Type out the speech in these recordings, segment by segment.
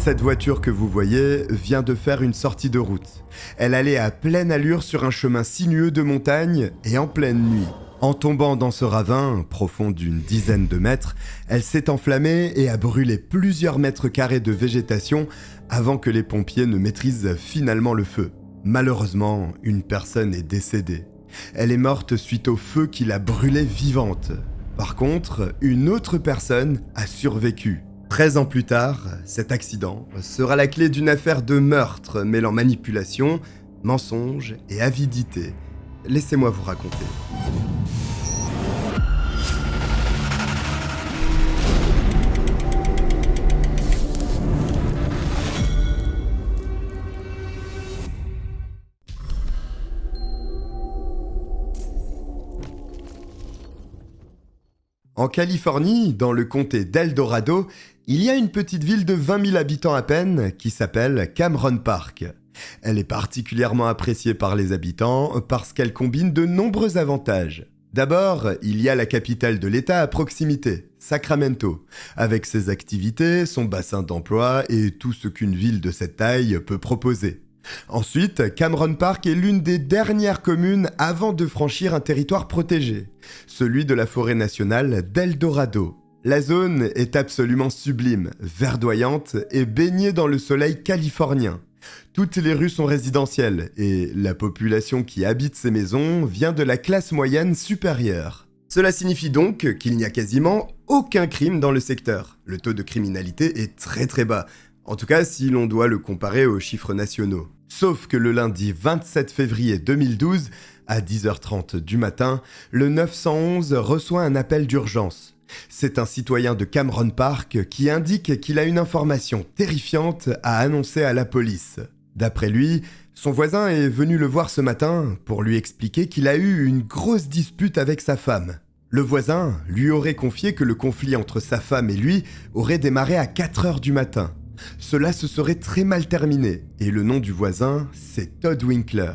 Cette voiture que vous voyez vient de faire une sortie de route. Elle allait à pleine allure sur un chemin sinueux de montagne et en pleine nuit. En tombant dans ce ravin, profond d'une dizaine de mètres, elle s'est enflammée et a brûlé plusieurs mètres carrés de végétation avant que les pompiers ne maîtrisent finalement le feu. Malheureusement, une personne est décédée. Elle est morte suite au feu qui l'a brûlée vivante. Par contre, une autre personne a survécu. 13 ans plus tard, cet accident sera la clé d'une affaire de meurtre mêlant manipulation, mensonge et avidité. Laissez-moi vous raconter. En Californie, dans le comté d'Eldorado, il y a une petite ville de 20 000 habitants à peine qui s'appelle Cameron Park. Elle est particulièrement appréciée par les habitants parce qu'elle combine de nombreux avantages. D'abord, il y a la capitale de l'État à proximité, Sacramento, avec ses activités, son bassin d'emploi et tout ce qu'une ville de cette taille peut proposer. Ensuite, Cameron Park est l'une des dernières communes avant de franchir un territoire protégé, celui de la forêt nationale d'Eldorado. La zone est absolument sublime, verdoyante et baignée dans le soleil californien. Toutes les rues sont résidentielles et la population qui habite ces maisons vient de la classe moyenne supérieure. Cela signifie donc qu'il n'y a quasiment aucun crime dans le secteur. Le taux de criminalité est très bas, en tout cas si l'on doit le comparer aux chiffres nationaux. Sauf que le lundi 27 février 2012, à 10h30 du matin, le 911 reçoit un appel d'urgence. C'est un citoyen de Cameron Park qui indique qu'il a une information terrifiante à annoncer à la police. D'après lui, son voisin est venu le voir ce matin pour lui expliquer qu'il a eu une grosse dispute avec sa femme. Le voisin lui aurait confié que le conflit entre sa femme et lui aurait démarré à 4h du matin. Cela se serait très mal terminé, et le nom du voisin, c'est Todd Winkler.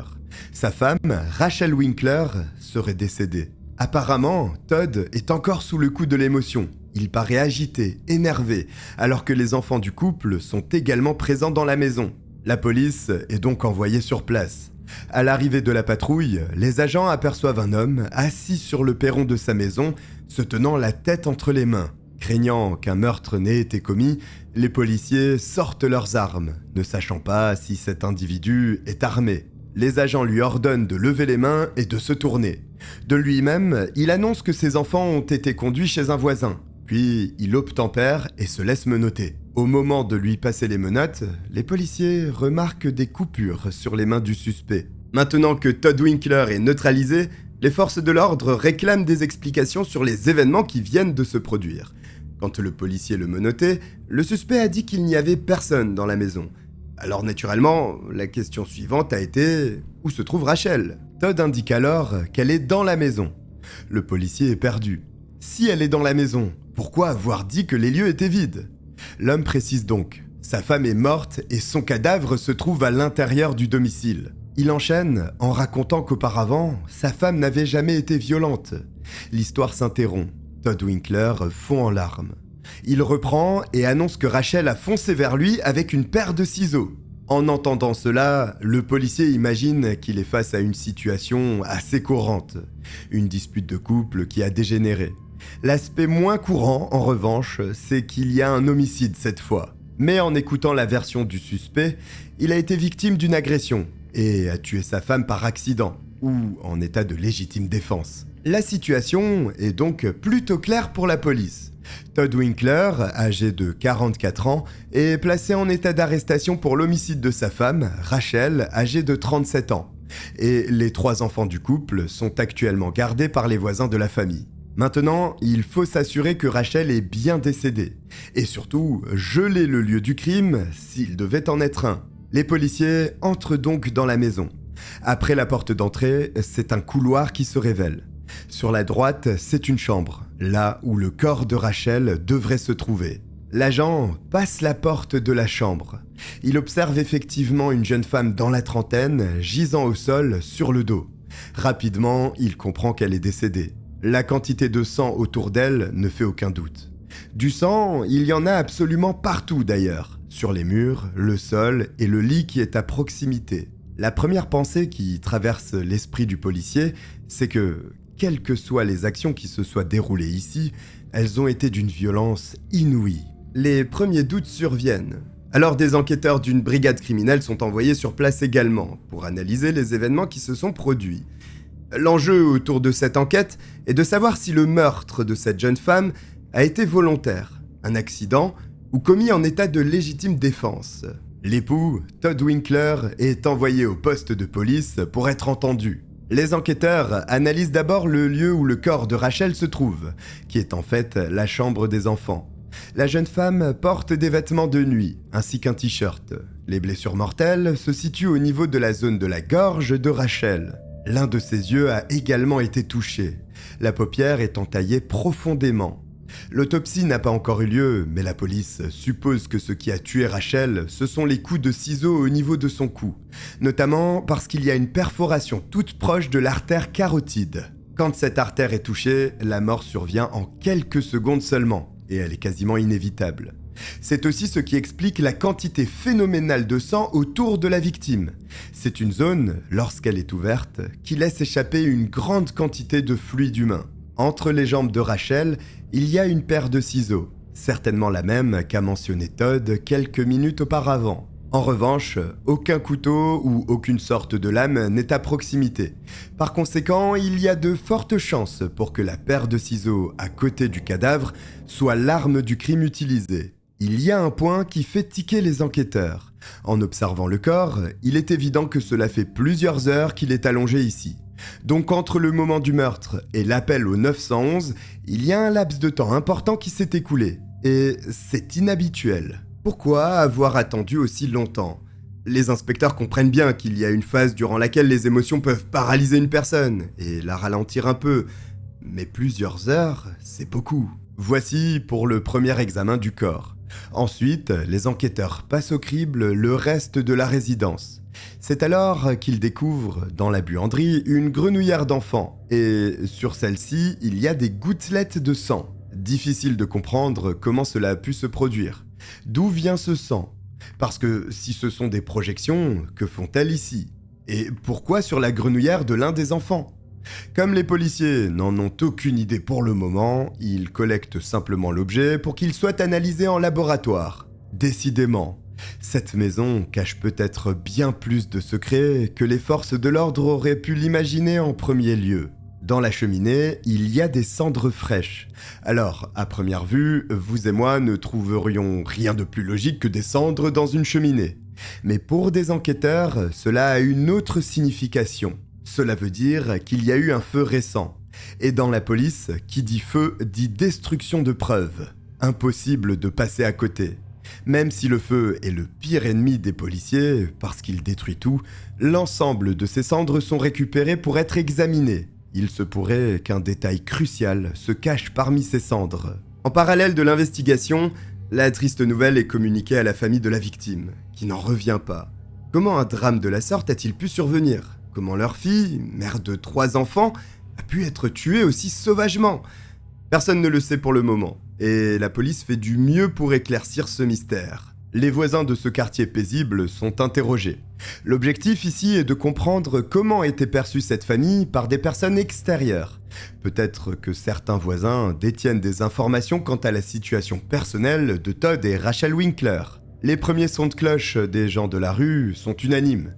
Sa femme, Rachel Winkler, serait décédée. Apparemment, Todd est encore sous le coup de l'émotion. Il paraît agité, énervé, alors que les enfants du couple sont également présents dans la maison. La police est donc envoyée sur place. À l'arrivée de la patrouille, les agents aperçoivent un homme assis sur le perron de sa maison, se tenant la tête entre les mains. Craignant qu'un meurtre n'ait été commis, les policiers sortent leurs armes, ne sachant pas si cet individu est armé. Les agents lui ordonnent de lever les mains et de se tourner. De lui-même, il annonce que ses enfants ont été conduits chez un voisin. Puis, il obtempère et se laisse menotter. Au moment de lui passer les menottes, les policiers remarquent des coupures sur les mains du suspect. Maintenant que Todd Winkler est neutralisé, les forces de l'ordre réclament des explications sur les événements qui viennent de se produire. Quand le policier le menottait, le suspect a dit qu'il n'y avait personne dans la maison. Alors naturellement, la question suivante a été « Où se trouve Rachel ?» Todd indique alors qu'elle est dans la maison. Le policier est perdu. Si elle est dans la maison, pourquoi avoir dit que les lieux étaient vides ? L'homme précise donc « Sa femme est morte et son cadavre se trouve à l'intérieur du domicile ». Il enchaîne en racontant qu'auparavant, sa femme n'avait jamais été violente. L'histoire s'interrompt. Todd Winkler fond en larmes. Il reprend et annonce que Rachel a foncé vers lui avec une paire de ciseaux. En entendant cela, le policier imagine qu'il est face à une situation assez courante. Une dispute de couple qui a dégénéré. L'aspect moins courant, en revanche, c'est qu'il y a un homicide cette fois. Mais en écoutant la version du suspect, il a été victime d'une agression et a tué sa femme par accident ou en état de légitime défense. La situation est donc plutôt claire pour la police. Todd Winkler, âgé de 44 ans, est placé en état d'arrestation pour l'homicide de sa femme, Rachel, âgée de 37 ans. Et les 3 enfants du couple sont actuellement gardés par les voisins de la famille. Maintenant, il faut s'assurer que Rachel est bien décédée. Et surtout, geler le lieu du crime s'il devait en être un. Les policiers entrent donc dans la maison. Après la porte d'entrée, c'est un couloir qui se révèle. Sur la droite, c'est une chambre, là où le corps de Rachel devrait se trouver. L'agent passe la porte de la chambre. Il observe effectivement une jeune femme dans la trentaine, gisant au sol, sur le dos. Rapidement, il comprend qu'elle est décédée. La quantité de sang autour d'elle ne fait aucun doute. Du sang, il y en a absolument partout d'ailleurs. sur les murs, le sol et le lit qui est à proximité. La première pensée qui traverse l'esprit du policier, c'est que, quelles que soient les actions qui se soient déroulées ici, elles ont été d'une violence inouïe. Les premiers doutes surviennent. Alors des enquêteurs d'une brigade criminelle sont envoyés sur place également, pour analyser les événements qui se sont produits. L'enjeu autour de cette enquête est de savoir si le meurtre de cette jeune femme a été volontaire, un accident ou commis en état de légitime défense. L'époux, Todd Winkler, est envoyé au poste de police pour être entendu. Les enquêteurs analysent d'abord le lieu où le corps de Rachel se trouve, qui est en fait la chambre des enfants. La jeune femme porte des vêtements de nuit, ainsi qu'un t-shirt. Les blessures mortelles se situent au niveau de la zone de la gorge de Rachel. L'un de ses yeux a également été touché, la paupière étant taillée profondément. L'autopsie n'a pas encore eu lieu, mais la police suppose que ce qui a tué Rachel, ce sont les coups de ciseaux au niveau de son cou, notamment parce qu'il y a une perforation toute proche de l'artère carotide. Quand cette artère est touchée, la mort survient en quelques secondes seulement. Et elle est quasiment inévitable. C'est aussi ce qui explique la quantité phénoménale de sang autour de la victime. C'est une zone, lorsqu'elle est ouverte, qui laisse échapper une grande quantité de fluide humain. Entre les jambes de Rachel, il y a une paire de ciseaux, certainement la même qu'a mentionné Todd quelques minutes auparavant. En revanche, aucun couteau ou aucune sorte de lame n'est à proximité. Par conséquent, il y a de fortes chances pour que la paire de ciseaux à côté du cadavre soit l'arme du crime utilisée. Il y a un point qui fait tiquer les enquêteurs. En observant le corps, il est évident que cela fait plusieurs heures qu'il est allongé ici. Donc entre le moment du meurtre et l'appel au 911, il y a un laps de temps important qui s'est écoulé. Et c'est inhabituel. Pourquoi avoir attendu aussi longtemps ? Les inspecteurs comprennent bien qu'il y a une phase durant laquelle les émotions peuvent paralyser une personne et la ralentir un peu, mais plusieurs heures, c'est beaucoup. Voici pour le premier examen du corps. Ensuite, les enquêteurs passent au crible le reste de la résidence. C'est alors qu'ils découvrent, dans la buanderie, une grenouillère d'enfant, et sur celle-ci, il y a des gouttelettes de sang. Difficile de comprendre comment cela a pu se produire. D'où vient ce sang ? Parce que si ce sont des projections, que font-elles ici ? Et pourquoi sur la grenouillère de l'un des enfants ? Comme les policiers n'en ont aucune idée pour le moment, ils collectent simplement l'objet pour qu'il soit analysé en laboratoire. Décidément, cette maison cache peut-être bien plus de secrets que les forces de l'ordre auraient pu l'imaginer en premier lieu. Dans la cheminée, il y a des cendres fraîches. Alors, à première vue, vous et moi ne trouverions rien de plus logique que des cendres dans une cheminée. Mais pour des enquêteurs, cela a une autre signification. Cela veut dire qu'il y a eu un feu récent. Et dans la police, qui dit feu dit destruction de preuves. Impossible de passer à côté. Même si le feu est le pire ennemi des policiers, parce qu'il détruit tout, l'ensemble de ces cendres sont récupérées pour être examinées. Il se pourrait qu'un détail crucial se cache parmi ces cendres. En parallèle de l'investigation, la triste nouvelle est communiquée à la famille de la victime, qui n'en revient pas. Comment un drame de la sorte a-t-il pu survenir ? Comment leur fille, mère de 3 enfants, a pu être tuée aussi sauvagement ? Personne ne le sait pour le moment, et la police fait du mieux pour éclaircir ce mystère. Les voisins de ce quartier paisible sont interrogés. L'objectif ici est de comprendre comment était perçue cette famille par des personnes extérieures. Peut-être que certains voisins détiennent des informations quant à la situation personnelle de Todd et Rachel Winkler. Les premiers sons de cloche des gens de la rue sont unanimes.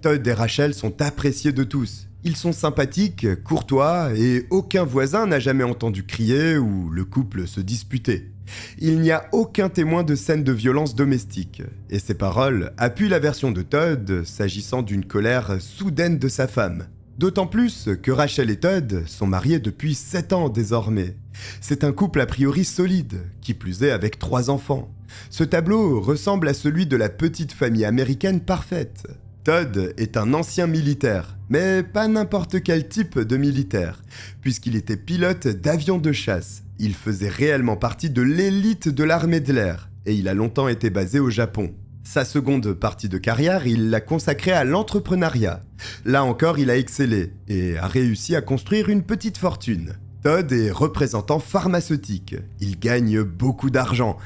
Todd et Rachel sont appréciés de tous. Ils sont sympathiques, courtois et aucun voisin n'a jamais entendu crier ou le couple se disputer. Il n'y a aucun témoin de scène de violence domestique, et ces paroles appuient la version de Todd s'agissant d'une colère soudaine de sa femme. D'autant plus que Rachel et Todd sont mariés depuis 7 ans désormais. C'est un couple a priori solide, qui plus est avec 3 enfants. Ce tableau ressemble à celui de la petite famille américaine parfaite. Todd est un ancien militaire, mais pas n'importe quel type de militaire, puisqu'il était pilote d'avions de chasse. Il faisait réellement partie de l'élite de l'armée de l'air, et il a longtemps été basé au Japon. Sa seconde partie de carrière, il l'a consacrée à l'entrepreneuriat. Là encore, il a excellé, et a réussi à construire une petite fortune. Todd est représentant pharmaceutique, il gagne beaucoup d'argent,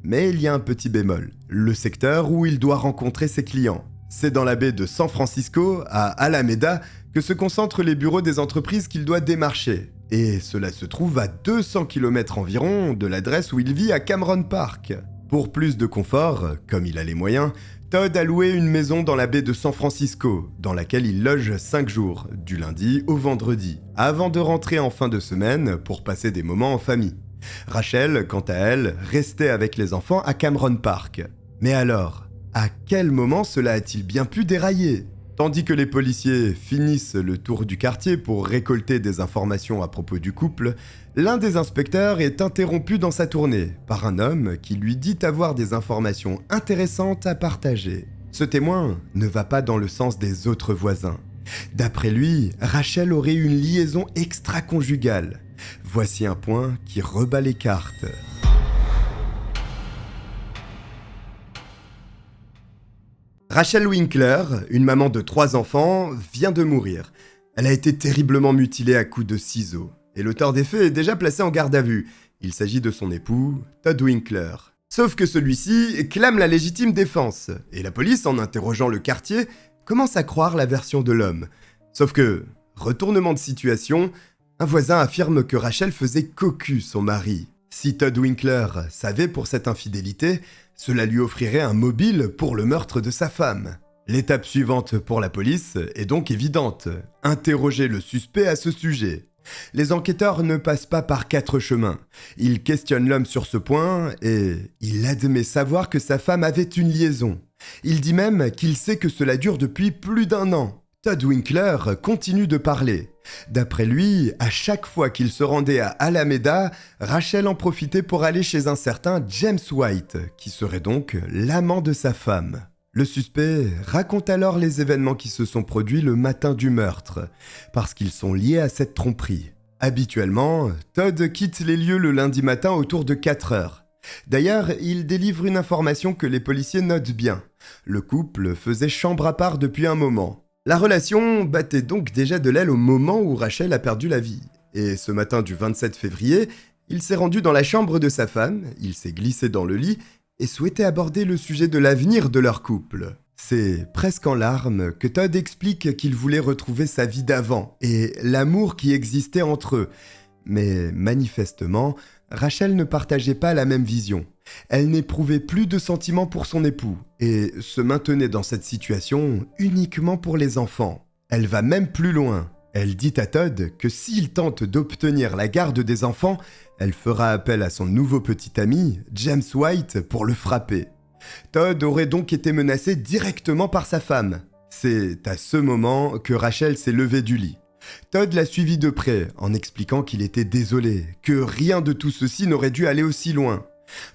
Mais il y a un petit bémol, le secteur où il doit rencontrer ses clients. C'est dans la baie de San Francisco, à Alameda, que se concentrent les bureaux des entreprises qu'il doit démarcher. Et cela se trouve à 200 km environ de l'adresse où il vit à Cameron Park. Pour plus de confort, comme il a les moyens, Todd a loué une maison dans la baie de San Francisco, dans laquelle il loge 5 jours, du lundi au vendredi, avant de rentrer en fin de semaine pour passer des moments en famille. Rachel, quant à elle, restait avec les enfants à Cameron Park. Mais alors, à quel moment cela a-t-il bien pu dérailler ? Tandis que les policiers finissent le tour du quartier pour récolter des informations à propos du couple, l'un des inspecteurs est interrompu dans sa tournée par un homme qui lui dit avoir des informations intéressantes à partager. Ce témoin ne va pas dans le sens des autres voisins. D'après lui, Rachel aurait une liaison extra-conjugale. Voici un point qui rebat les cartes. Rachel Winkler, une maman de 3 enfants, vient de mourir. Elle a été terriblement mutilée à coups de ciseaux. Et l'auteur des faits est déjà placé en garde à vue. Il s'agit de son époux, Todd Winkler. Sauf que celui-ci clame la légitime défense. Et la police, en interrogeant le quartier, commence à croire la version de l'homme. Sauf que, retournement de situation, un voisin affirme que Rachel faisait cocu son mari. Si Todd Winkler savait pour cette infidélité, cela lui offrirait un mobile pour le meurtre de sa femme. L'étape suivante pour la police est donc évidente, interroger le suspect à ce sujet. Les enquêteurs ne passent pas par 4 chemins. Ils questionnent l'homme sur ce point et il admet savoir que sa femme avait une liaison. Il dit même qu'il sait que cela dure depuis plus d'1 an. Todd Winkler continue de parler. D'après lui, à chaque fois qu'il se rendait à Alameda, Rachel en profitait pour aller chez un certain James White, qui serait donc l'amant de sa femme. Le suspect raconte alors les événements qui se sont produits le matin du meurtre, parce qu'ils sont liés à cette tromperie. Habituellement, Todd quitte les lieux le lundi matin autour de 4 heures. D'ailleurs, il délivre une information que les policiers notent bien. Le couple faisait chambre à part depuis un moment. La relation battait donc déjà de l'aile au moment où Rachel a perdu la vie. Et ce matin du 27 février, il s'est rendu dans la chambre de sa femme, il s'est glissé dans le lit et souhaitait aborder le sujet de l'avenir de leur couple. C'est presque en larmes que Todd explique qu'il voulait retrouver sa vie d'avant et l'amour qui existait entre eux. Mais manifestement, Rachel ne partageait pas la même vision. Elle n'éprouvait plus de sentiments pour son époux et se maintenait dans cette situation uniquement pour les enfants. Elle va même plus loin. Elle dit à Todd que s'il tente d'obtenir la garde des enfants, elle fera appel à son nouveau petit ami, James White, pour le frapper. Todd aurait donc été menacé directement par sa femme. C'est à ce moment que Rachel s'est levée du lit. Todd l'a suivi de près en expliquant qu'il était désolé, que rien de tout ceci n'aurait dû aller aussi loin.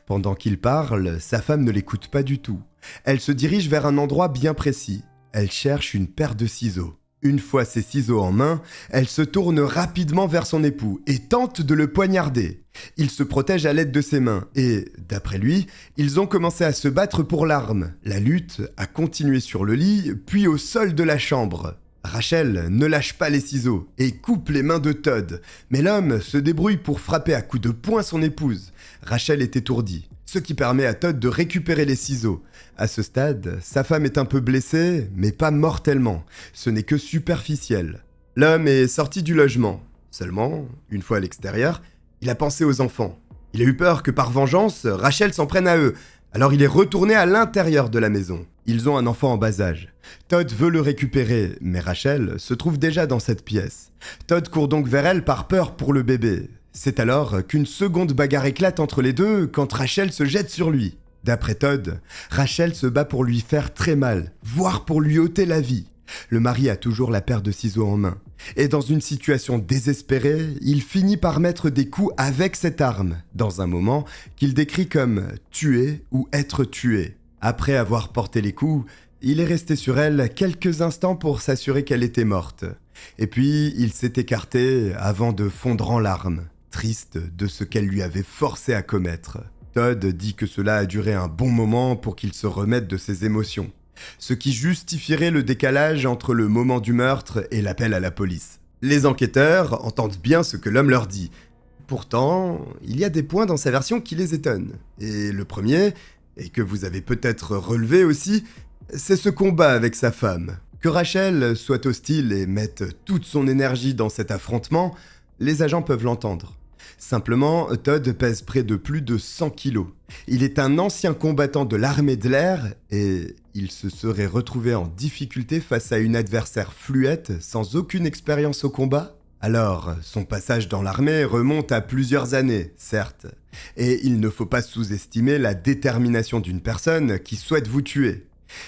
Pendant qu'il parle, sa femme ne l'écoute pas du tout. Elle se dirige vers un endroit bien précis. Elle cherche une paire de ciseaux. Une fois ses ciseaux en main, elle se tourne rapidement vers son époux et tente de le poignarder. Il se protège à l'aide de ses mains et, d'après lui, ils ont commencé à se battre pour l'arme. La lutte a continué sur le lit, puis au sol de la chambre. Rachel ne lâche pas les ciseaux et coupe les mains de Todd, mais l'homme se débrouille pour frapper à coups de poing son épouse. Rachel est étourdie, ce qui permet à Todd de récupérer les ciseaux. À ce stade, sa femme est un peu blessée, mais pas mortellement, ce n'est que superficiel. L'homme est sorti du logement. Seulement, une fois à l'extérieur, il a pensé aux enfants. Il a eu peur que par vengeance, Rachel s'en prenne à eux. Alors il est retourné à l'intérieur de la maison. Ils ont un enfant en bas âge. Todd veut le récupérer, mais Rachel se trouve déjà dans cette pièce. Todd court donc vers elle par peur pour le bébé. C'est alors qu'une seconde bagarre éclate entre les deux quand Rachel se jette sur lui. D'après Todd, Rachel se bat pour lui faire très mal, voire pour lui ôter la vie. Le mari a toujours la paire de ciseaux en main. Et dans une situation désespérée, il finit par mettre des coups avec cette arme, dans un moment qu'il décrit comme « tuer » ou « être tué ». Après avoir porté les coups, il est resté sur elle quelques instants pour s'assurer qu'elle était morte. Et puis, il s'est écarté avant de fondre en larmes, triste de ce qu'elle lui avait forcé à commettre. Todd dit que cela a duré un bon moment pour qu'il se remette de ses émotions, ce qui justifierait le décalage entre le moment du meurtre et l'appel à la police. Les enquêteurs entendent bien ce que l'homme leur dit. Pourtant, il y a des points dans sa version qui les étonnent. Et le premier, et que vous avez peut-être relevé aussi, c'est ce combat avec sa femme. Que Rachel soit hostile et mette toute son énergie dans cet affrontement, les agents peuvent l'entendre. Simplement, Todd pèse près de plus de 100 kilos. Il est un ancien combattant de l'armée de l'air et il se serait retrouvé en difficulté face à une adversaire fluette sans aucune expérience au combat. Alors, son passage dans l'armée remonte à plusieurs années, certes. Et il ne faut pas sous-estimer la détermination d'une personne qui souhaite vous tuer.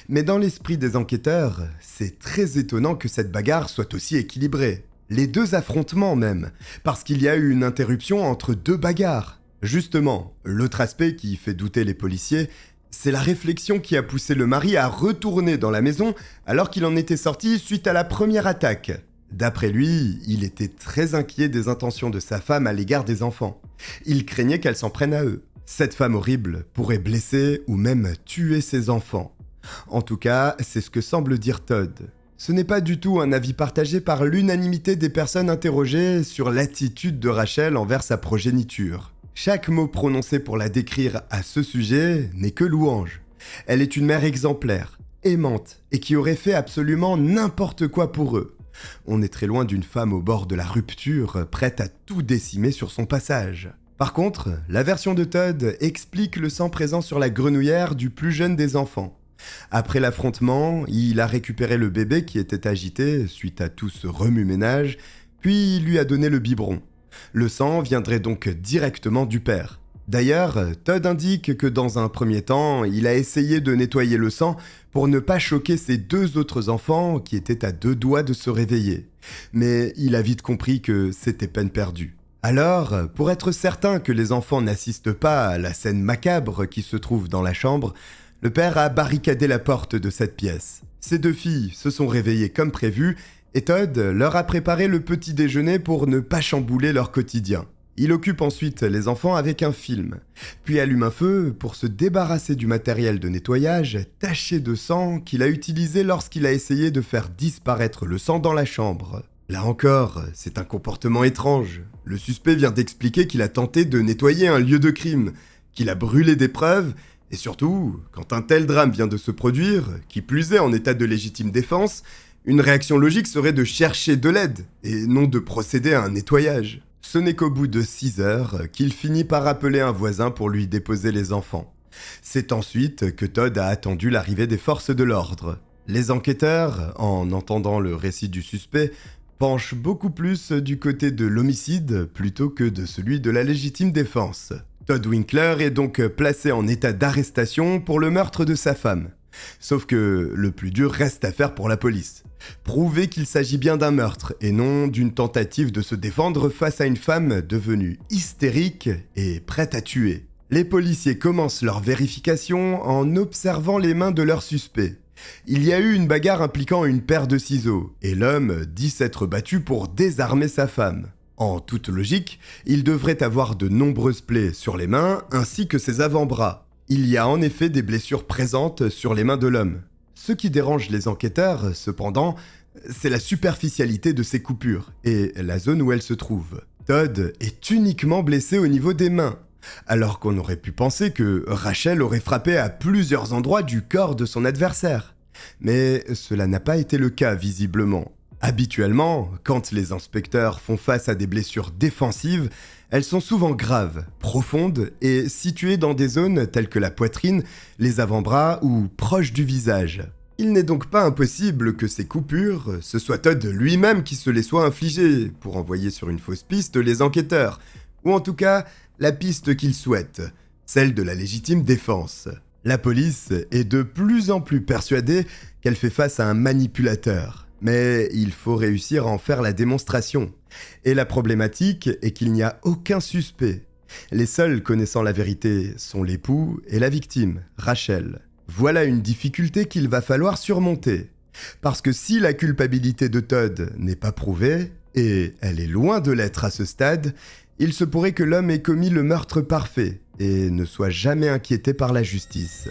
Mais dans l'esprit des enquêteurs, c'est très étonnant que cette bagarre soit aussi équilibrée. Les deux affrontements même, parce qu'il y a eu une interruption entre deux bagarres. Justement, l'autre aspect qui fait douter les policiers, c'est la réflexion qui a poussé le mari à retourner dans la maison alors qu'il en était sorti suite à la première attaque. D'après lui, il était très inquiet des intentions de sa femme à l'égard des enfants. Il craignait qu'elle s'en prenne à eux. Cette femme horrible pourrait blesser ou même tuer ses enfants. En tout cas, c'est ce que semble dire Todd. Ce n'est pas du tout un avis partagé par l'unanimité des personnes interrogées sur l'attitude de Rachel envers sa progéniture. Chaque mot prononcé pour la décrire à ce sujet n'est que louange. Elle est une mère exemplaire, aimante et qui aurait fait absolument n'importe quoi pour eux. On est très loin d'une femme au bord de la rupture, prête à tout décimer sur son passage. Par contre, la version de Todd explique le sang présent sur la grenouillère du plus jeune des enfants. Après l'affrontement, il a récupéré le bébé qui était agité suite à tout ce remue-ménage, puis il lui a donné le biberon. Le sang viendrait donc directement du père. D'ailleurs, Todd indique que dans un premier temps, il a essayé de nettoyer le sang pour ne pas choquer ses deux autres enfants qui étaient à 2 doigts de se réveiller. Mais il a vite compris que c'était peine perdue. Alors, pour être certain que les enfants n'assistent pas à la scène macabre qui se trouve dans la chambre, le père a barricadé la porte de cette pièce. Ses 2 filles se sont réveillées comme prévu et Todd leur a préparé le petit déjeuner pour ne pas chambouler leur quotidien. Il occupe ensuite les enfants avec un film, puis allume un feu pour se débarrasser du matériel de nettoyage taché de sang qu'il a utilisé lorsqu'il a essayé de faire disparaître le sang dans la chambre. Là encore, c'est un comportement étrange. Le suspect vient d'expliquer qu'il a tenté de nettoyer un lieu de crime, qu'il a brûlé des preuves. Et surtout, quand un tel drame vient de se produire, qui plus est en état de légitime défense, une réaction logique serait de chercher de l'aide, et non de procéder à un nettoyage. Ce n'est qu'au bout de 6 heures qu'il finit par appeler un voisin pour lui déposer les enfants. C'est ensuite que Todd a attendu l'arrivée des forces de l'ordre. Les enquêteurs, en entendant le récit du suspect, penchent beaucoup plus du côté de l'homicide plutôt que de celui de la légitime défense. Todd Winkler est donc placé en état d'arrestation pour le meurtre de sa femme. Sauf que le plus dur reste à faire pour la police. Prouver qu'il s'agit bien d'un meurtre et non d'une tentative de se défendre face à une femme devenue hystérique et prête à tuer. Les policiers commencent leur vérification en observant les mains de leur suspect. Il y a eu une bagarre impliquant une paire de ciseaux et l'homme dit s'être battu pour désarmer sa femme. En toute logique, il devrait avoir de nombreuses plaies sur les mains ainsi que ses avant-bras. Il y a en effet des blessures présentes sur les mains de l'homme. Ce qui dérange les enquêteurs, cependant, c'est la superficialité de ces coupures et la zone où elles se trouvent. Todd est uniquement blessé au niveau des mains, alors qu'on aurait pu penser que Rachel aurait frappé à plusieurs endroits du corps de son adversaire. Mais cela n'a pas été le cas visiblement. Habituellement, quand les inspecteurs font face à des blessures défensives, elles sont souvent graves, profondes et situées dans des zones telles que la poitrine, les avant-bras ou proches du visage. Il n'est donc pas impossible que ces coupures, ce soit Todd lui-même qui se les soit infligées pour envoyer sur une fausse piste les enquêteurs, ou en tout cas la piste qu'il souhaite, celle de la légitime défense. La police est de plus en plus persuadée qu'elle fait face à un manipulateur. Mais il faut réussir à en faire la démonstration. Et la problématique est qu'il n'y a aucun suspect. Les seuls connaissant la vérité sont l'époux et la victime, Rachel. Voilà une difficulté qu'il va falloir surmonter. Parce que si la culpabilité de Todd n'est pas prouvée, et elle est loin de l'être à ce stade, il se pourrait que l'homme ait commis le meurtre parfait et ne soit jamais inquiété par la justice.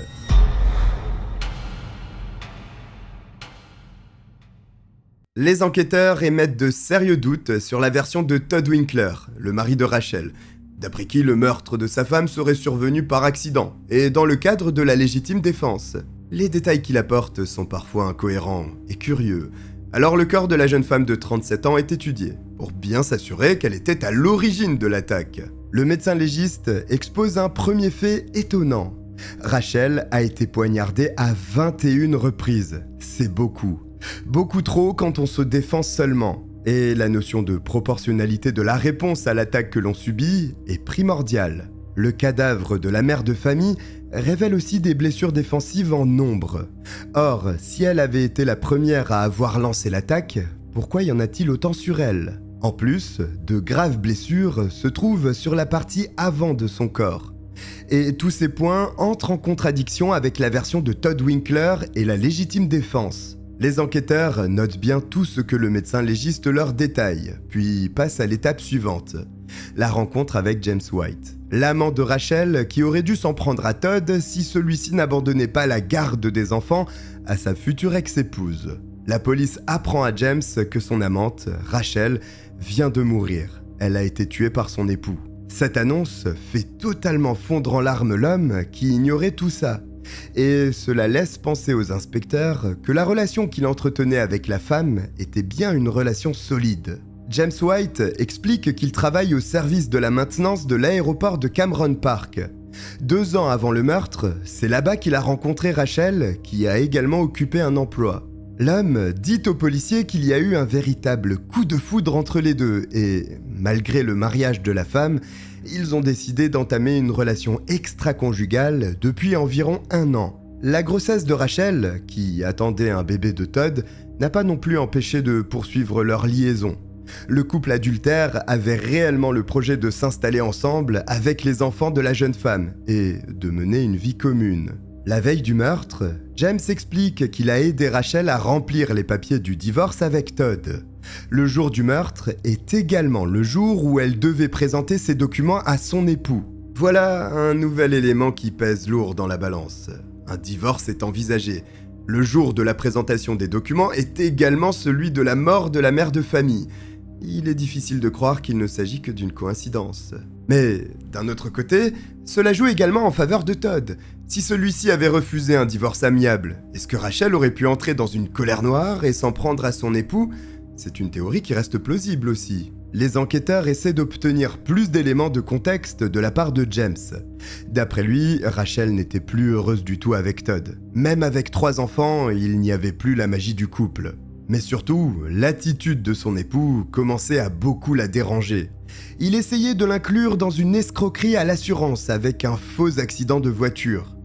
Les enquêteurs émettent de sérieux doutes sur la version de Todd Winkler, le mari de Rachel, d'après qui le meurtre de sa femme serait survenu par accident, et dans le cadre de la légitime défense. Les détails qu'il apporte sont parfois incohérents et curieux. Alors le corps de la jeune femme de 37 ans est étudié, pour bien s'assurer qu'elle était à l'origine de l'attaque. Le médecin légiste expose un premier fait étonnant. Rachel a été poignardée à 21 reprises. C'est beaucoup. Beaucoup trop quand on se défend seulement. Et la notion de proportionnalité de la réponse à l'attaque que l'on subit est primordiale. Le cadavre de la mère de famille révèle aussi des blessures défensives en nombre. Or, si elle avait été la première à avoir lancé l'attaque, pourquoi y en a-t-il autant sur elle ? En plus, de graves blessures se trouvent sur la partie avant de son corps. Et tous ces points entrent en contradiction avec la version de Todd Winkler et la légitime défense. Les enquêteurs notent bien tout ce que le médecin légiste leur détaille, puis passent à l'étape suivante. La rencontre avec James White, l'amant de Rachel qui aurait dû s'en prendre à Todd si celui-ci n'abandonnait pas la garde des enfants à sa future ex-épouse. La police apprend à James que son amante, Rachel, vient de mourir. Elle a été tuée par son époux. Cette annonce fait totalement fondre en larmes l'homme qui ignorait tout ça. Et cela laisse penser aux inspecteurs que la relation qu'il entretenait avec la femme était bien une relation solide. James White explique qu'il travaille au service de la maintenance de l'aéroport de Cameron Park. 2 ans avant le meurtre, c'est là-bas qu'il a rencontré Rachel, qui a également occupé un emploi. L'homme dit aux policiers qu'il y a eu un véritable coup de foudre entre les deux et, malgré le mariage de la femme, ils ont décidé d'entamer une relation extra-conjugale depuis environ 1 an. La grossesse de Rachel, qui attendait un bébé de Todd, n'a pas non plus empêché de poursuivre leur liaison. Le couple adultère avait réellement le projet de s'installer ensemble avec les enfants de la jeune femme et de mener une vie commune. La veille du meurtre, James explique qu'il a aidé Rachel à remplir les papiers du divorce avec Todd. Le jour du meurtre est également le jour où elle devait présenter ses documents à son époux. Voilà un nouvel élément qui pèse lourd dans la balance. Un divorce est envisagé. Le jour de la présentation des documents est également celui de la mort de la mère de famille. Il est difficile de croire qu'il ne s'agit que d'une coïncidence. Mais, d'un autre côté, cela joue également en faveur de Todd. Si celui-ci avait refusé un divorce amiable, est-ce que Rachel aurait pu entrer dans une colère noire et s'en prendre à son époux ? C'est une théorie qui reste plausible aussi. Les enquêteurs essaient d'obtenir plus d'éléments de contexte de la part de James. D'après lui, Rachel n'était plus heureuse du tout avec Todd. Même avec 3 enfants, il n'y avait plus la magie du couple. Mais surtout, l'attitude de son époux commençait à beaucoup la déranger. Il essayait de l'inclure dans une escroquerie à l'assurance avec un faux accident de voiture.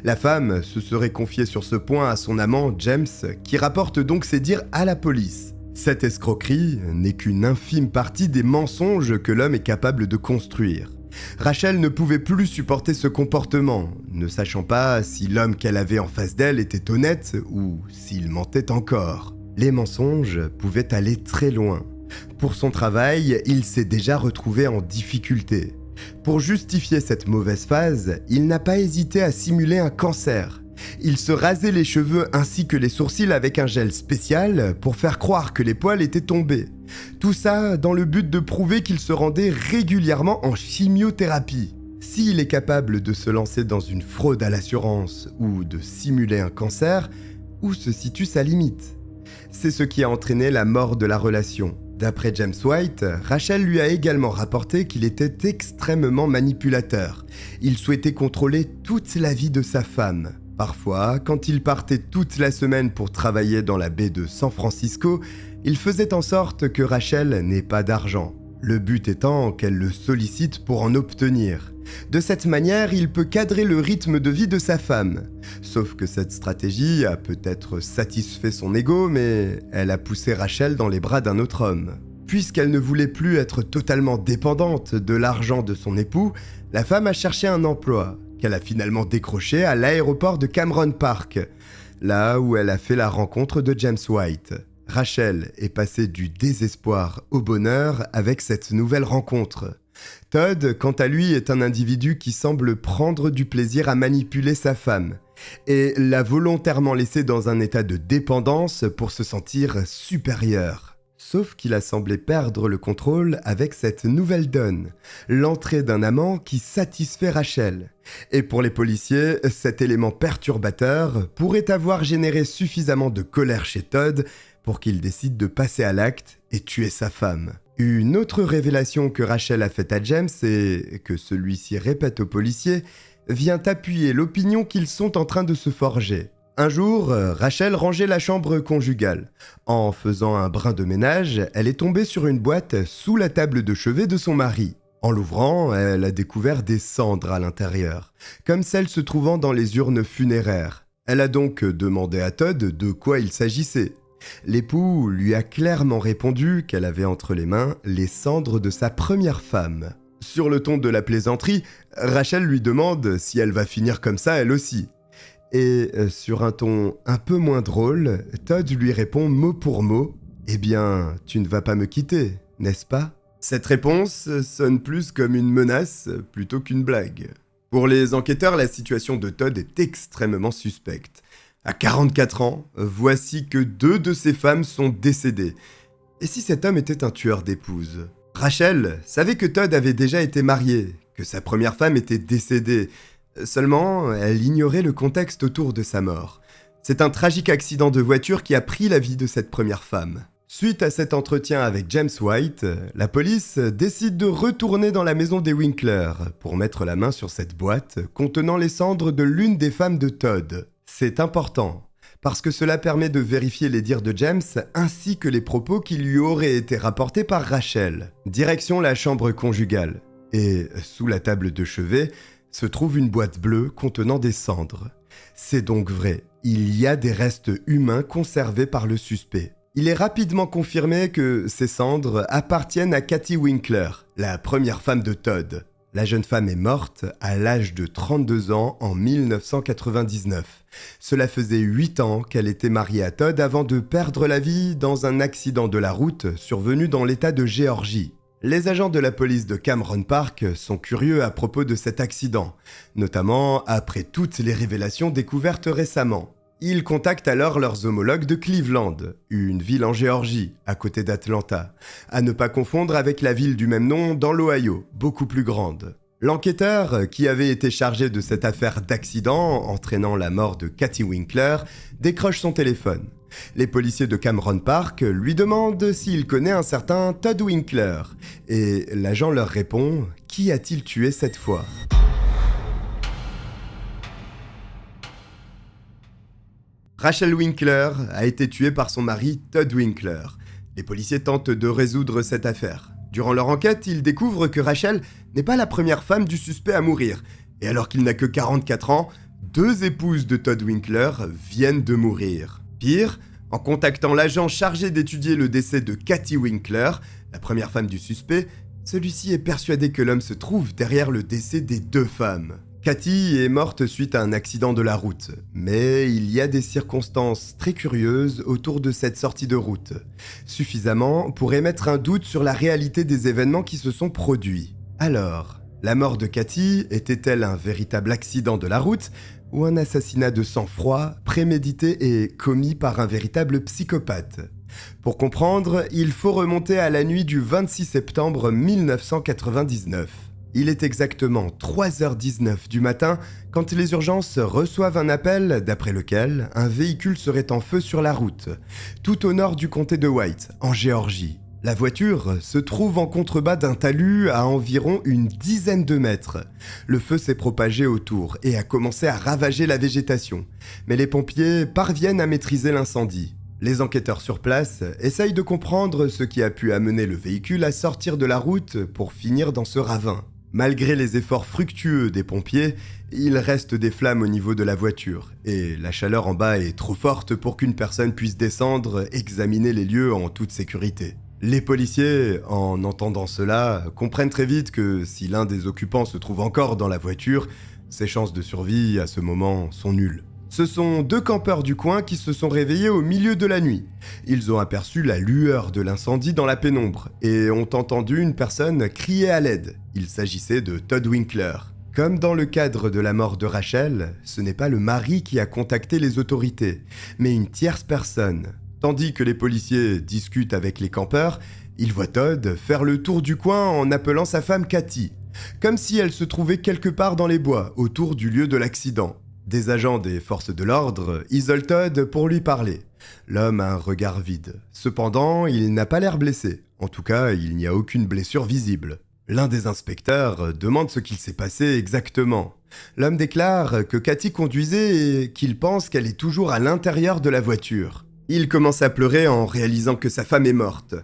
La femme se serait confiée sur ce point à son amant James, qui rapporte donc ses dires à la police. Cette escroquerie n'est qu'une infime partie des mensonges que l'homme est capable de construire. Rachel ne pouvait plus supporter ce comportement, ne sachant pas si l'homme qu'elle avait en face d'elle était honnête ou s'il mentait encore. Les mensonges pouvaient aller très loin. Pour son travail, il s'est déjà retrouvé en difficulté. Pour justifier cette mauvaise phase, il n'a pas hésité à simuler un cancer. Il se rasait les cheveux ainsi que les sourcils avec un gel spécial pour faire croire que les poils étaient tombés. Tout ça dans le but de prouver qu'il se rendait régulièrement en chimiothérapie. S'il est capable de se lancer dans une fraude à l'assurance ou de simuler un cancer, où se situe sa limite ? C'est ce qui a entraîné la mort de la relation. D'après James White, Rachel lui a également rapporté qu'il était extrêmement manipulateur. Il souhaitait contrôler toute la vie de sa femme. Parfois, quand il partait toute la semaine pour travailler dans la baie de San Francisco, il faisait en sorte que Rachel n'ait pas d'argent. Le but étant qu'elle le sollicite pour en obtenir. De cette manière, il peut cadrer le rythme de vie de sa femme. Sauf que cette stratégie a peut-être satisfait son ego, mais elle a poussé Rachel dans les bras d'un autre homme. Puisqu'elle ne voulait plus être totalement dépendante de l'argent de son époux, la femme a cherché un emploi, qu'elle a finalement décroché à l'aéroport de Cameron Park, là où elle a fait la rencontre de James White. Rachel est passée du désespoir au bonheur avec cette nouvelle rencontre. Todd, quant à lui, est un individu qui semble prendre du plaisir à manipuler sa femme. et l'a volontairement laissé dans un état de dépendance pour se sentir supérieur. Sauf qu'il a semblé perdre le contrôle avec cette nouvelle donne, l'entrée d'un amant qui satisfait Rachel. Et pour les policiers, cet élément perturbateur pourrait avoir généré suffisamment de colère chez Todd pour qu'il décide de passer à l'acte et tuer sa femme. Une autre révélation que Rachel a faite à James et que celui-ci répète aux policiers vient appuyer l'opinion qu'ils sont en train de se forger. Un jour, Rachel rangeait la chambre conjugale. En faisant un brin de ménage, elle est tombée sur une boîte sous la table de chevet de son mari. En l'ouvrant, elle a découvert des cendres à l'intérieur, comme celles se trouvant dans les urnes funéraires. Elle a donc demandé à Todd de quoi il s'agissait. L'époux lui a clairement répondu qu'elle avait entre les mains les cendres de sa première femme. Sur le ton de la plaisanterie, Rachel lui demande si elle va finir comme ça elle aussi. Et sur un ton un peu moins drôle, Todd lui répond mot pour mot « Eh bien, tu ne vas pas me quitter, n'est-ce pas ?» Cette réponse sonne plus comme une menace plutôt qu'une blague. Pour les enquêteurs, la situation de Todd est extrêmement suspecte. À 44 ans, voici que 2 de ses femmes sont décédées. Et si cet homme était un tueur d'épouses ? Rachel savait que Todd avait déjà été marié, que sa première femme était décédée. Seulement, elle ignorait le contexte autour de sa mort. C'est un tragique accident de voiture qui a pris la vie de cette première femme. Suite à cet entretien avec James White, la police décide de retourner dans la maison des Winkler pour mettre la main sur cette boîte contenant les cendres de l'une des femmes de Todd. C'est important, parce que cela permet de vérifier les dires de James ainsi que les propos qui lui auraient été rapportés par Rachel. Direction la chambre conjugale. Et sous la table de chevet, se trouve une boîte bleue contenant des cendres. C'est donc vrai, il y a des restes humains conservés par le suspect. Il est rapidement confirmé que ces cendres appartiennent à Kathy Winkler, la première femme de Todd. La jeune femme est morte à l'âge de 32 ans en 1999. Cela faisait 8 ans qu'elle était mariée à Todd avant de perdre la vie dans un accident de la route survenu dans l'État de Géorgie. Les agents de la police de Cameron Park sont curieux à propos de cet accident, notamment après toutes les révélations découvertes récemment. Ils contactent alors leurs homologues de Cleveland, une ville en Géorgie, à côté d'Atlanta, à ne pas confondre avec la ville du même nom dans l'Ohio, beaucoup plus grande. L'enquêteur, qui avait été chargé de cette affaire d'accident entraînant la mort de Kathy Winkler, décroche son téléphone. Les policiers de Cameron Park lui demandent s'il connaît un certain Todd Winkler, et l'agent leur répond « Qui a-t-il tué cette fois ?» Rachel Winkler a été tuée par son mari Todd Winkler. Les policiers tentent de résoudre cette affaire. Durant leur enquête, ils découvrent que Rachel n'est pas la première femme du suspect à mourir, et alors qu'il n'a que 44 ans, 2 épouses de Todd Winkler viennent de mourir. Pire, en contactant l'agent chargé d'étudier le décès de Kathy Winkler, la première femme du suspect, celui-ci est persuadé que l'homme se trouve derrière le décès des 2 femmes. Kathy est morte suite à un accident de la route, mais il y a des circonstances très curieuses autour de cette sortie de route, suffisamment pour émettre un doute sur la réalité des événements qui se sont produits. Alors, la mort de Kathy était-elle un véritable accident de la route ou un assassinat de sang-froid, prémédité et commis par un véritable psychopathe? Pour comprendre, il faut remonter à la nuit du 26 septembre 1999. Il est exactement 3h19 du matin quand les urgences reçoivent un appel d'après lequel un véhicule serait en feu sur la route, tout au nord du comté de White, en Géorgie. La voiture se trouve en contrebas d'un talus à environ une dizaine de mètres. Le feu s'est propagé autour et a commencé à ravager la végétation, mais les pompiers parviennent à maîtriser l'incendie. Les enquêteurs sur place essayent de comprendre ce qui a pu amener le véhicule à sortir de la route pour finir dans ce ravin. Malgré les efforts fructueux des pompiers, il reste des flammes au niveau de la voiture, et la chaleur en bas est trop forte pour qu'une personne puisse descendre, examiner les lieux en toute sécurité. Les policiers, en entendant cela, comprennent très vite que si l'un des occupants se trouve encore dans la voiture, ses chances de survie à ce moment sont nulles. Ce sont 2 campeurs du coin qui se sont réveillés au milieu de la nuit. Ils ont aperçu la lueur de l'incendie dans la pénombre et ont entendu une personne crier à l'aide. Il s'agissait de Todd Winkler. Comme dans le cadre de la mort de Rachel, ce n'est pas le mari qui a contacté les autorités, mais une tierce personne. Tandis que les policiers discutent avec les campeurs, ils voient Todd faire le tour du coin en appelant sa femme Cathy, comme si elle se trouvait quelque part dans les bois, autour du lieu de l'accident. Des agents des forces de l'ordre isolent Todd pour lui parler. L'homme a un regard vide. Cependant, il n'a pas l'air blessé. En tout cas, il n'y a aucune blessure visible. L'un des inspecteurs demande ce qu'il s'est passé exactement. L'homme déclare que Cathy conduisait et qu'il pense qu'elle est toujours à l'intérieur de la voiture. Il commence à pleurer en réalisant que sa femme est morte.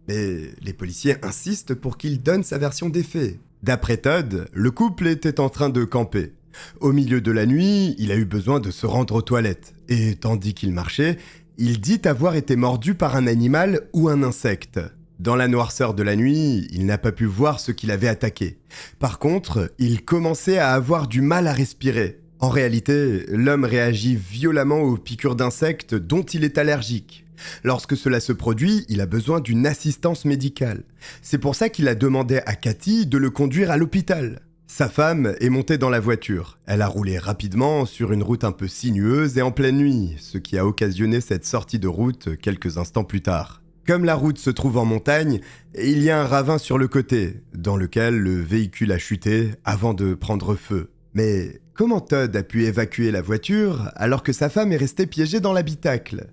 Mais les policiers insistent pour qu'il donne sa version des faits. D'après Todd, le couple était en train de camper. Au milieu de la nuit, il a eu besoin de se rendre aux toilettes. Et tandis qu'il marchait, il dit avoir été mordu par un animal ou un insecte. Dans la noirceur de la nuit, il n'a pas pu voir ce qu'il avait attaqué. Par contre, il commençait à avoir du mal à respirer. En réalité, l'homme réagit violemment aux piqûres d'insectes dont il est allergique. Lorsque cela se produit, il a besoin d'une assistance médicale. C'est pour ça qu'il a demandé à Cathy de le conduire à l'hôpital. Sa femme est montée dans la voiture. Elle a roulé rapidement sur une route un peu sinueuse et en pleine nuit, ce qui a occasionné cette sortie de route quelques instants plus tard. Comme la route se trouve en montagne, il y a un ravin sur le côté, dans lequel le véhicule a chuté avant de prendre feu. Mais comment Todd a pu évacuer la voiture alors que sa femme est restée piégée dans l'habitacle ?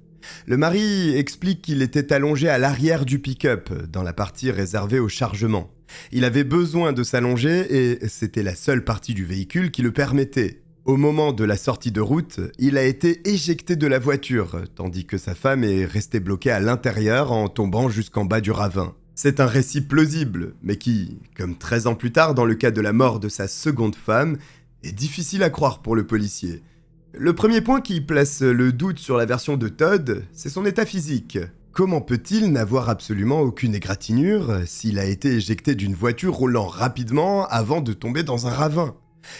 Le mari explique qu'il était allongé à l'arrière du pick-up, dans la partie réservée au chargement. Il avait besoin de s'allonger et c'était la seule partie du véhicule qui le permettait. Au moment de la sortie de route, il a été éjecté de la voiture, tandis que sa femme est restée bloquée à l'intérieur en tombant jusqu'en bas du ravin. C'est un récit plausible, mais qui, comme 13 ans plus tard dans le cas de la mort de sa seconde femme, est difficile à croire pour le policier. Le premier point qui place le doute sur la version de Todd, c'est son état physique. Comment peut-il n'avoir absolument aucune égratignure s'il a été éjecté d'une voiture roulant rapidement avant de tomber dans un ravin ?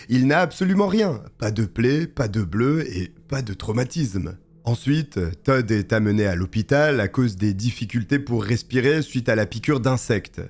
Il n'a absolument rien, pas de plaie, pas de bleu et pas de traumatisme. Ensuite, Todd est amené à l'hôpital à cause des difficultés pour respirer suite à la piqûre d'insectes.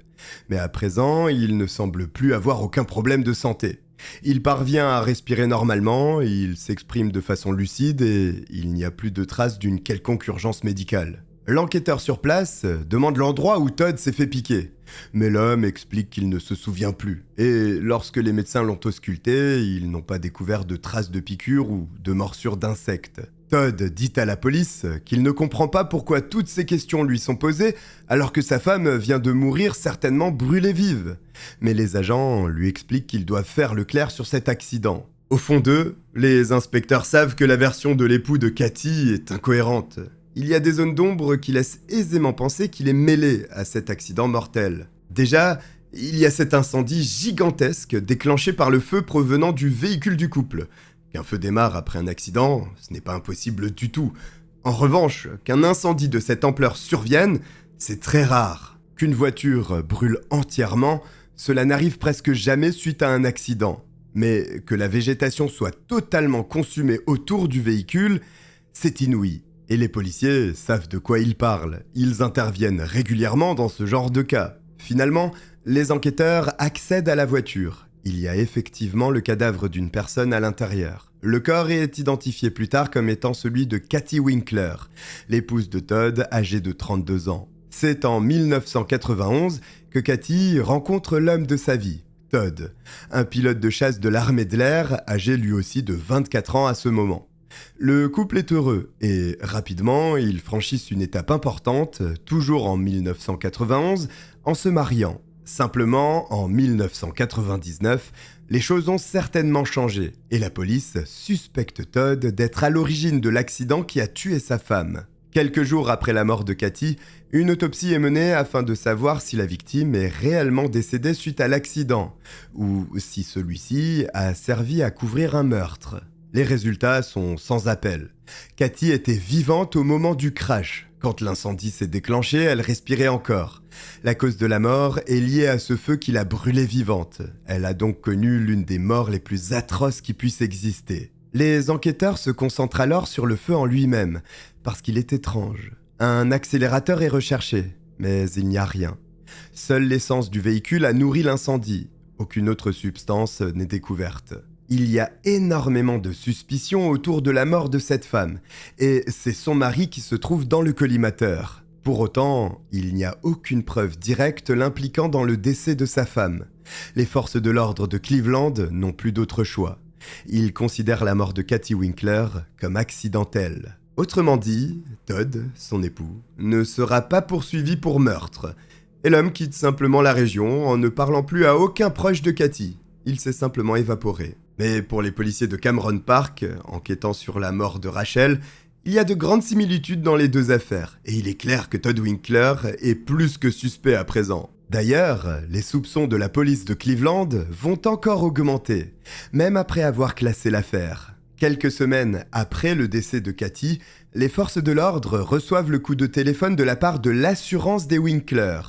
Mais à présent, il ne semble plus avoir aucun problème de santé. Il parvient à respirer normalement, il s'exprime de façon lucide et il n'y a plus de traces d'une quelconque urgence médicale. L'enquêteur sur place demande l'endroit où Todd s'est fait piquer. Mais l'homme explique qu'il ne se souvient plus. Et lorsque les médecins l'ont ausculté, ils n'ont pas découvert de traces de piqûres ou de morsures d'insectes. Todd dit à la police qu'il ne comprend pas pourquoi toutes ces questions lui sont posées alors que sa femme vient de mourir certainement brûlée vive. Mais les agents lui expliquent qu'ils doivent faire le clair sur cet accident. Au fond d'eux, les inspecteurs savent que la version de l'époux de Cathy est incohérente. Il y a des zones d'ombre qui laissent aisément penser qu'il est mêlé à cet accident mortel. Déjà, il y a cet incendie gigantesque déclenché par le feu provenant du véhicule du couple. Qu'un feu démarre après un accident, ce n'est pas impossible du tout. En revanche, qu'un incendie de cette ampleur survienne, c'est très rare. Qu'une voiture brûle entièrement, cela n'arrive presque jamais suite à un accident. Mais que la végétation soit totalement consumée autour du véhicule, c'est inouï. Et les policiers savent de quoi ils parlent. Ils interviennent régulièrement dans ce genre de cas. Finalement, les enquêteurs accèdent à la voiture. Il y a effectivement le cadavre d'une personne à l'intérieur. Le corps est identifié plus tard comme étant celui de Cathy Winkler, l'épouse de Todd, âgée de 32 ans. C'est en 1991 que Cathy rencontre l'homme de sa vie, Todd, un pilote de chasse de l'armée de l'air, âgé lui aussi de 24 ans à ce moment. Le couple est heureux et rapidement, ils franchissent une étape importante, toujours en 1991, en se mariant. Simplement, en 1999, les choses ont certainement changé et la police suspecte Todd d'être à l'origine de l'accident qui a tué sa femme. Quelques jours après la mort de Cathy, une autopsie est menée afin de savoir si la victime est réellement décédée suite à l'accident ou si celui-ci a servi à couvrir un meurtre. Les résultats sont sans appel. Cathy était vivante au moment du crash. Quand l'incendie s'est déclenché, elle respirait encore. La cause de la mort est liée à ce feu qui l'a brûlée vivante. Elle a donc connu l'une des morts les plus atroces qui puissent exister. Les enquêteurs se concentrent alors sur le feu en lui-même, parce qu'il est étrange. Un accélérateur est recherché, mais il n'y a rien. Seule l'essence du véhicule a nourri l'incendie. Aucune autre substance n'est découverte. Il y a énormément de suspicions autour de la mort de cette femme, et c'est son mari qui se trouve dans le collimateur. Pour autant, il n'y a aucune preuve directe l'impliquant dans le décès de sa femme. Les forces de l'ordre de Cleveland n'ont plus d'autre choix. Ils considèrent la mort de Kathy Winkler comme accidentelle. Autrement dit, Todd, son époux, ne sera pas poursuivi pour meurtre. Et l'homme quitte simplement la région en ne parlant plus à aucun proche de Kathy. Il s'est simplement évaporé. Mais pour les policiers de Cameron Park, enquêtant sur la mort de Rachel, il y a de grandes similitudes dans les deux affaires, et il est clair que Todd Winkler est plus que suspect à présent. D'ailleurs, les soupçons de la police de Cleveland vont encore augmenter, même après avoir classé l'affaire. Quelques semaines après le décès de Kathy, les forces de l'ordre reçoivent le coup de téléphone de la part de l'assurance des Winkler.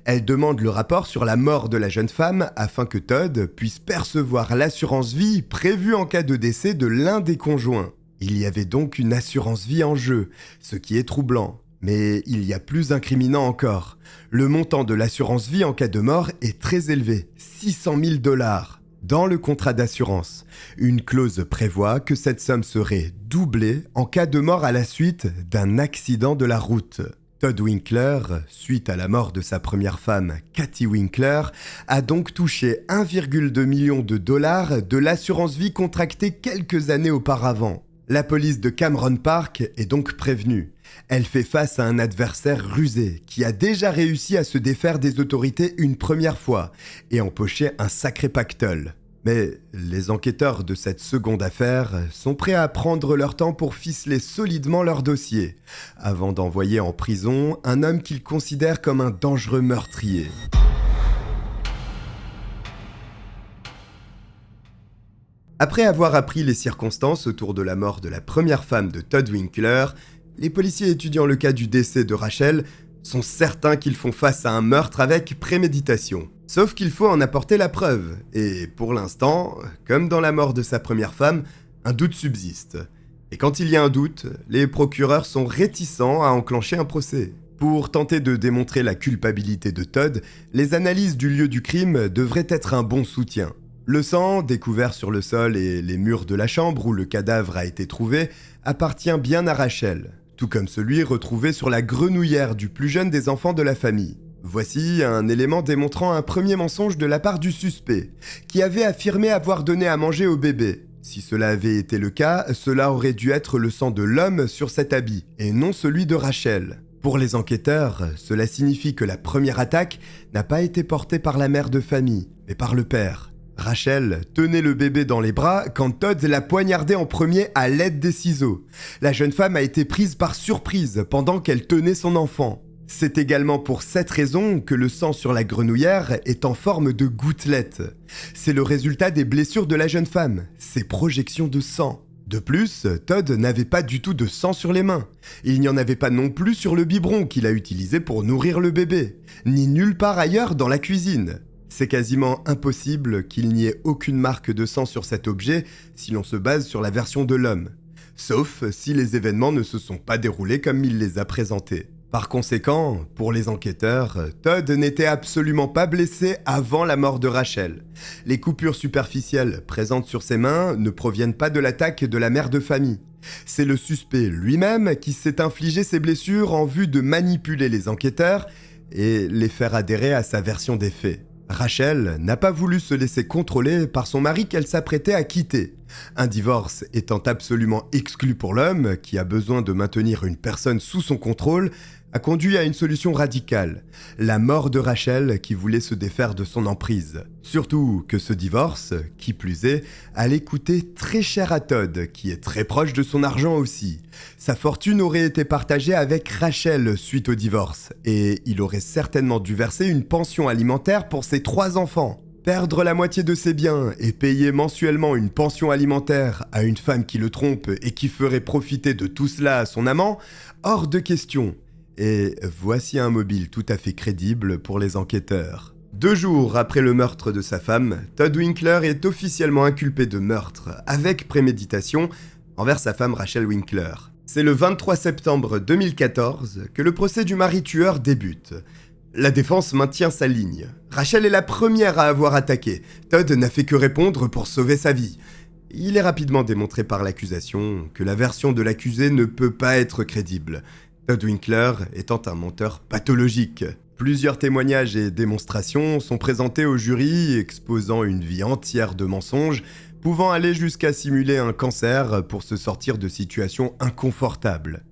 Elles demandent le rapport sur la mort de la jeune femme afin que Todd puisse percevoir l'assurance vie prévue en cas de décès de l'un des conjoints. Il y avait donc une assurance vie en jeu, ce qui est troublant. Mais il y a plus incriminant encore. Le montant de l'assurance vie en cas de mort est très élevé, 600 000 $. Dans le contrat d'assurance, une clause prévoit que cette somme serait doublée en cas de mort à la suite d'un accident de la route. Todd Winkler, suite à la mort de sa première femme, Kathy Winkler, a donc touché 1,2 million de $ de l'assurance vie contractée quelques années auparavant. La police de Cameron Park est donc prévenue. Elle fait face à un adversaire rusé qui a déjà réussi à se défaire des autorités une première fois et empocher un sacré pactole. Mais les enquêteurs de cette seconde affaire sont prêts à prendre leur temps pour ficeler solidement leur dossier, avant d'envoyer en prison un homme qu'ils considèrent comme un dangereux meurtrier. Après avoir appris les circonstances autour de la mort de la première femme de Todd Winkler, les policiers étudiant le cas du décès de Rachel sont certains qu'ils font face à un meurtre avec préméditation. Sauf qu'il faut en apporter la preuve, et pour l'instant, comme dans la mort de sa première femme, un doute subsiste. Et quand il y a un doute, les procureurs sont réticents à enclencher un procès. Pour tenter de démontrer la culpabilité de Todd, les analyses du lieu du crime devraient être un bon soutien. Le sang, découvert sur le sol et les murs de la chambre où le cadavre a été trouvé, appartient bien à Rachel, tout comme celui retrouvé sur la grenouillère du plus jeune des enfants de la famille. Voici un élément démontrant un premier mensonge de la part du suspect, qui avait affirmé avoir donné à manger au bébé. Si cela avait été le cas, cela aurait dû être le sang de l'homme sur cet habit, et non celui de Rachel. Pour les enquêteurs, cela signifie que la première attaque n'a pas été portée par la mère de famille, mais par le père. Rachel tenait le bébé dans les bras quand Todd l'a poignardé en premier à l'aide des ciseaux. La jeune femme a été prise par surprise pendant qu'elle tenait son enfant. C'est également pour cette raison que le sang sur la grenouillère est en forme de gouttelettes. C'est le résultat des blessures de la jeune femme, ses projections de sang. De plus, Todd n'avait pas du tout de sang sur les mains. Il n'y en avait pas non plus sur le biberon qu'il a utilisé pour nourrir le bébé, ni nulle part ailleurs dans la cuisine. C'est quasiment impossible qu'il n'y ait aucune marque de sang sur cet objet si l'on se base sur la version de l'homme. Sauf si les événements ne se sont pas déroulés comme il les a présentés. Par conséquent, pour les enquêteurs, Todd n'était absolument pas blessé avant la mort de Rachel. Les coupures superficielles présentes sur ses mains ne proviennent pas de l'attaque de la mère de famille. C'est le suspect lui-même qui s'est infligé ces blessures en vue de manipuler les enquêteurs et les faire adhérer à sa version des faits. Rachel n'a pas voulu se laisser contrôler par son mari qu'elle s'apprêtait à quitter. Un divorce étant absolument exclu pour l'homme, qui a besoin de maintenir une personne sous son contrôle, a conduit à une solution radicale, la mort de Rachel qui voulait se défaire de son emprise. Surtout que ce divorce, qui plus est, allait coûter très cher à Todd, qui est très proche de son argent aussi. Sa fortune aurait été partagée avec Rachel suite au divorce, et il aurait certainement dû verser une pension alimentaire pour ses 3 enfants. Perdre la moitié de ses biens et payer mensuellement une pension alimentaire à une femme qui le trompe et qui ferait profiter de tout cela à son amant, hors de question. Et voici un mobile tout à fait crédible pour les enquêteurs. 2 jours après le meurtre de sa femme, Todd Winkler est officiellement inculpé de meurtre, avec préméditation, envers sa femme Rachel Winkler. C'est le 23 septembre 2014 que le procès du mari tueur débute. La défense maintient sa ligne. Rachel est la première à avoir attaqué. Todd n'a fait que répondre pour sauver sa vie. Il est rapidement démontré par l'accusation que la version de l'accusé ne peut pas être crédible, Todd Winkler étant un menteur pathologique. Plusieurs témoignages et démonstrations sont présentés au jury exposant une vie entière de mensonges, pouvant aller jusqu'à simuler un cancer pour se sortir de situations inconfortables.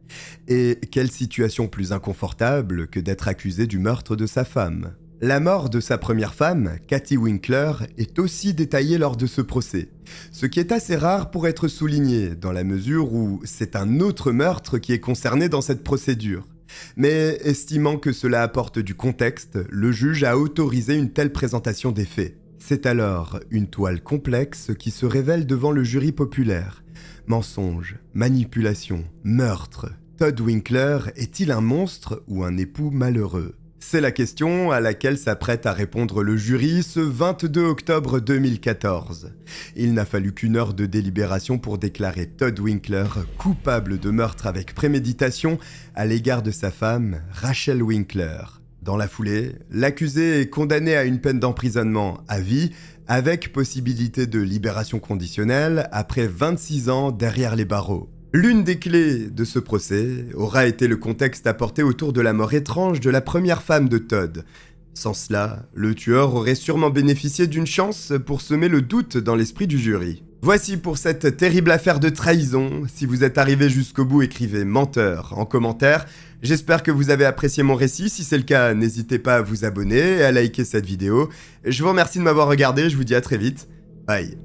Et quelle situation plus inconfortable que d'être accusé du meurtre de sa femme ? La mort de sa première femme, Kathy Winkler, est aussi détaillée lors de ce procès, ce qui est assez rare pour être souligné, dans la mesure où c'est un autre meurtre qui est concerné dans cette procédure. Mais estimant que cela apporte du contexte, le juge a autorisé une telle présentation des faits. C'est alors une toile complexe qui se révèle devant le jury populaire. Mensonges, manipulation, meurtre. Todd Winkler est-il un monstre ou un époux malheureux ? C'est la question à laquelle s'apprête à répondre le jury ce 22 octobre 2014. Il n'a fallu qu'une heure de délibération pour déclarer Todd Winkler coupable de meurtre avec préméditation à l'égard de sa femme, Rachel Winkler. Dans la foulée, l'accusé est condamné à une peine d'emprisonnement à vie avec possibilité de libération conditionnelle après 26 ans derrière les barreaux. L'une des clés de ce procès aura été le contexte apporté autour de la mort étrange de la première femme de Todd. Sans cela, le tueur aurait sûrement bénéficié d'une chance pour semer le doute dans l'esprit du jury. Voici pour cette terrible affaire de trahison. Si vous êtes arrivé jusqu'au bout, écrivez « menteur » en commentaire. J'espère que vous avez apprécié mon récit. Si c'est le cas, n'hésitez pas à vous abonner et à liker cette vidéo. Je vous remercie de m'avoir regardé, je vous dis à très vite. Bye.